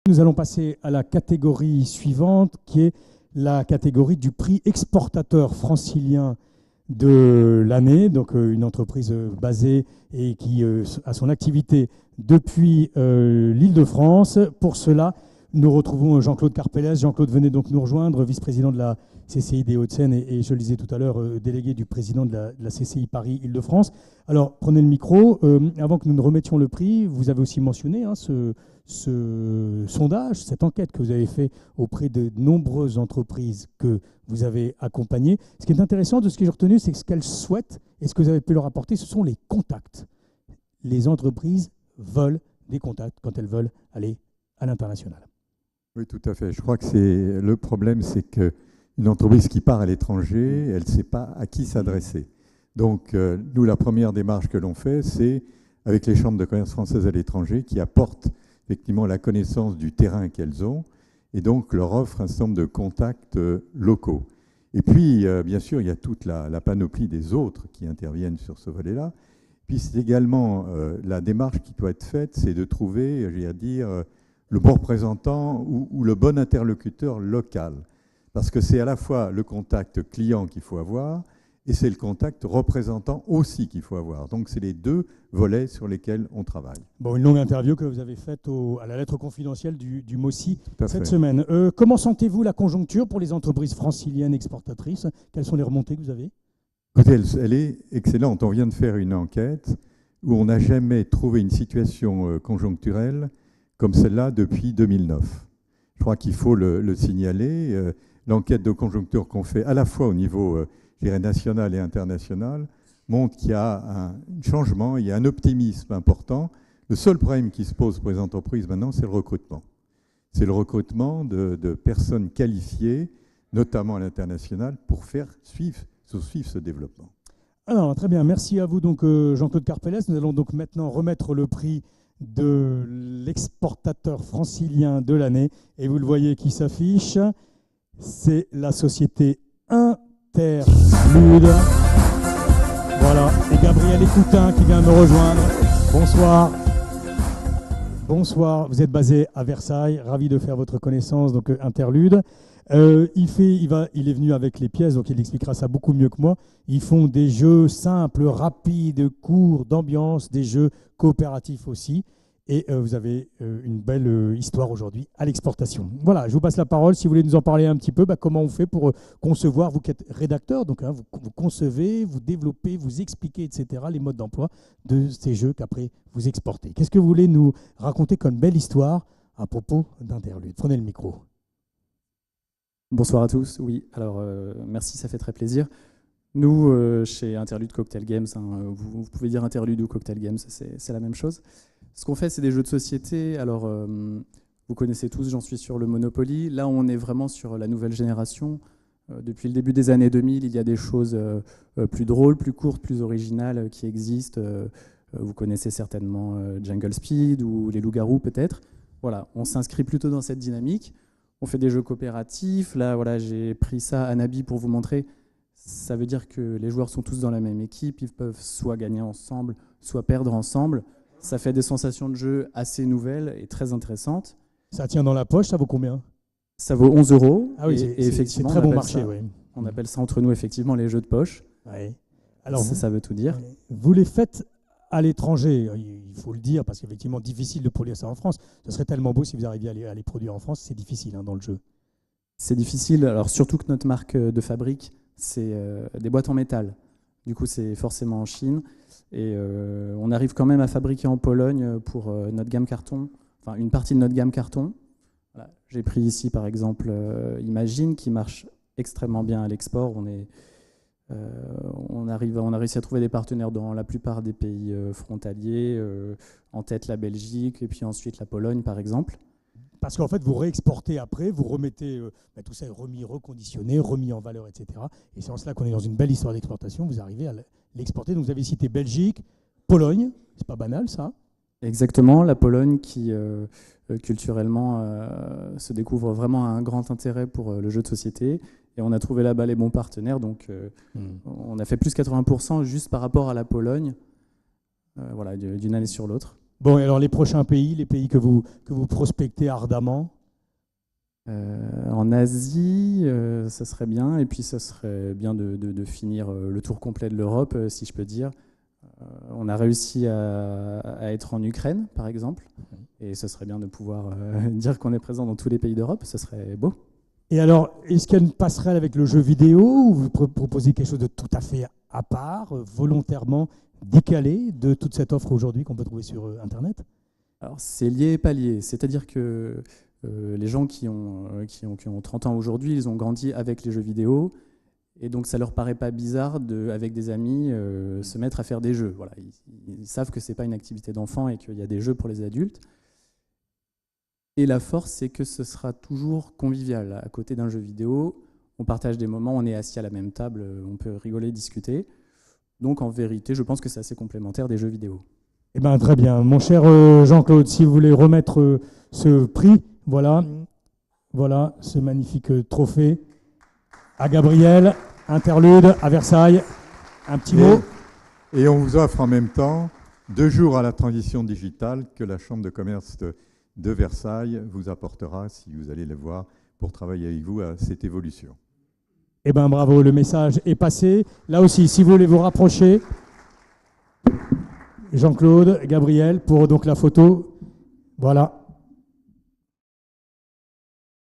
Nous allons passer à la catégorie suivante, qui est la catégorie du prix exportateur francilien de l'année. Donc une entreprise basée et qui a son activité depuis l'Île-de-France. Pour cela, nous retrouvons Jean-Claude Carpellès. Jean-Claude, venez donc nous rejoindre, vice-président de la CCI des Hauts-de-Seine et je le disais tout à l'heure, délégué du président de la CCI Paris-Île-de-France. Alors, prenez le micro. Avant que nous ne remettions le prix, vous avez aussi mentionné ce sondage, cette enquête que vous avez fait auprès de nombreuses entreprises que vous avez accompagnées. Ce qui est intéressant de ce que j'ai retenu, c'est que ce qu'elles souhaitent et ce que vous avez pu leur apporter, ce sont les contacts. Les entreprises veulent des contacts quand elles veulent aller à l'international. Oui, tout à fait. Je crois que le problème, c'est qu'une entreprise qui part à l'étranger, elle ne sait pas à qui s'adresser. Donc, nous, la première démarche que l'on fait, c'est avec les chambres de commerce françaises à l'étranger qui apportent effectivement la connaissance du terrain qu'elles ont et donc leur offre un certain nombre de contacts locaux. Et puis, bien sûr, il y a toute la panoplie des autres qui interviennent sur ce volet-là. Puis, c'est également la démarche qui doit être faite, c'est de trouver, je vais dire, le bon représentant ou le bon interlocuteur local. Parce que c'est à la fois le contact client qu'il faut avoir et c'est le contact représentant aussi qu'il faut avoir. Donc, c'est les deux volets sur lesquels on travaille. Bon, une longue interview que vous avez faite à la lettre confidentielle du MOSI cette semaine. Comment sentez-vous la conjoncture pour les entreprises franciliennes exportatrices? Quelles sont les remontées que vous avez? Écoutez, elle est excellente. On vient de faire une enquête où on n'a jamais trouvé une situation conjoncturelle comme celle-là depuis 2009. Je crois qu'il faut le signaler. L'enquête de conjoncture qu'on fait à la fois au niveau national et international montre qu'il y a un changement, il y a un optimisme important. Le seul problème qui se pose pour les entreprises maintenant, c'est le recrutement. C'est le recrutement de personnes qualifiées, notamment à l'international, pour faire suivre ce développement. Alors, très bien, merci à vous donc Jean-Claude Carpellès. Nous allons donc maintenant remettre le prix de l'exportateur francilien de l'année. Et vous le voyez qui s'affiche, c'est la société Interlude. Voilà, et Gabriel Écoutin qui vient me rejoindre. Bonsoir. Bonsoir, vous êtes basé à Versailles, ravi de faire votre connaissance, donc Interlude. Il est venu avec les pièces, donc il expliquera ça beaucoup mieux que moi. Ils font des jeux simples, rapides, courts, d'ambiance, des jeux coopératifs aussi. Et vous avez une belle histoire aujourd'hui à l'exportation. Voilà, je vous passe la parole. Si vous voulez nous en parler un petit peu, comment on fait pour concevoir, vous qui êtes rédacteur, donc vous concevez, vous développez, vous expliquez, etc., les modes d'emploi de ces jeux qu'après vous exportez. Qu'est-ce que vous voulez nous raconter comme belle histoire à propos d'Interlude? Prenez le micro. Bonsoir à tous. Oui, alors merci, ça fait très plaisir. Nous, chez Interlude Cocktail Games, vous pouvez dire Interlude ou Cocktail Games, c'est la même chose. Ce qu'on fait, c'est des jeux de société. Alors, vous connaissez tous, j'en suis sûr, le Monopoly. Là, on est vraiment sur la nouvelle génération. Depuis le début des années 2000, il y a des choses plus drôles, plus courtes, plus originales qui existent. Vous connaissez certainement Jungle Speed ou les Loups-Garous, peut-être. Voilà, on s'inscrit plutôt dans cette dynamique. On fait des jeux coopératifs. Là, voilà, j'ai pris ça à Nabi pour vous montrer. Ça veut dire que les joueurs sont tous dans la même équipe. Ils peuvent soit gagner ensemble, soit perdre ensemble. Ça fait des sensations de jeu assez nouvelles et très intéressantes. Ça tient dans la poche, ça vaut combien? Ça vaut 11 €. Ah oui, c'est très bon marché. Oui. On appelle ça entre nous, effectivement, les jeux de poche. Oui. Alors, ça veut tout dire. Vous les faites à l'étranger, il faut le dire, parce qu'effectivement, difficile de produire ça en France. Ce serait tellement beau si vous arriviez à les produire en France. C'est difficile dans le jeu. C'est difficile, alors surtout que notre marque de fabrique, c'est des boîtes en métal. Du coup, c'est forcément en Chine. Et on arrive quand même à fabriquer en Pologne pour notre gamme carton, enfin une partie de notre gamme carton. Voilà. J'ai pris ici, par exemple, Imagine, qui marche extrêmement bien à l'export. On a réussi à trouver des partenaires dans la plupart des pays frontaliers, en tête la Belgique, et puis ensuite la Pologne, par exemple. Parce qu'en fait, vous réexportez après, vous remettez, tout ça est remis, reconditionné, remis en valeur, etc. Et c'est en cela qu'on est dans une belle histoire d'exportation. Vous arrivez à l'exporter. Donc vous avez cité Belgique, Pologne, c'est pas banal ça. Exactement, la Pologne qui culturellement se découvre vraiment un grand intérêt pour le jeu de société. Et on a trouvé là-bas les bons partenaires. Donc on a fait plus 80% juste par rapport à la Pologne, voilà, d'une année sur l'autre. Bon, et alors les prochains pays, les pays que vous prospectez ardemment? En Asie, ça serait bien. Et puis, ça serait bien de finir le tour complet de l'Europe, si je peux dire. On a réussi à être en Ukraine, par exemple. Et ce serait bien de pouvoir dire qu'on est présent dans tous les pays d'Europe. Ce serait beau. Et alors, est-ce qu'il y a une passerelle avec le jeu vidéo ou vous proposez quelque chose de tout à fait à part, volontairement décalé de toute cette offre aujourd'hui qu'on peut trouver sur Internet? Alors, c'est lié et pas lié. C'est-à-dire que les gens qui ont 30 ans aujourd'hui, ils ont grandi avec les jeux vidéo. Et donc, ça leur paraît pas bizarre, avec des amis, se mettre à faire des jeux. Voilà, ils savent que c'est pas une activité d'enfant et qu'il y a des jeux pour les adultes. Et la force, c'est que ce sera toujours convivial. À côté d'un jeu vidéo, on partage des moments, on est assis à la même table, on peut rigoler, discuter. Donc, en vérité, je pense que c'est assez complémentaire des jeux vidéo. Eh bien, très bien. Mon cher Jean-Claude, si vous voulez remettre ce prix, voilà, ce magnifique trophée à Gabriel, interlude à Versailles. Un petit mot. Et on vous offre en même temps 2 jours à la transition digitale que la Chambre de commerce de Versailles vous apportera, si vous allez le voir, pour travailler avec vous à cette évolution. Eh bien, bravo, le message est passé. Là aussi, si vous voulez vous rapprocher, Jean-Claude, Gabriel, pour donc la photo. Voilà.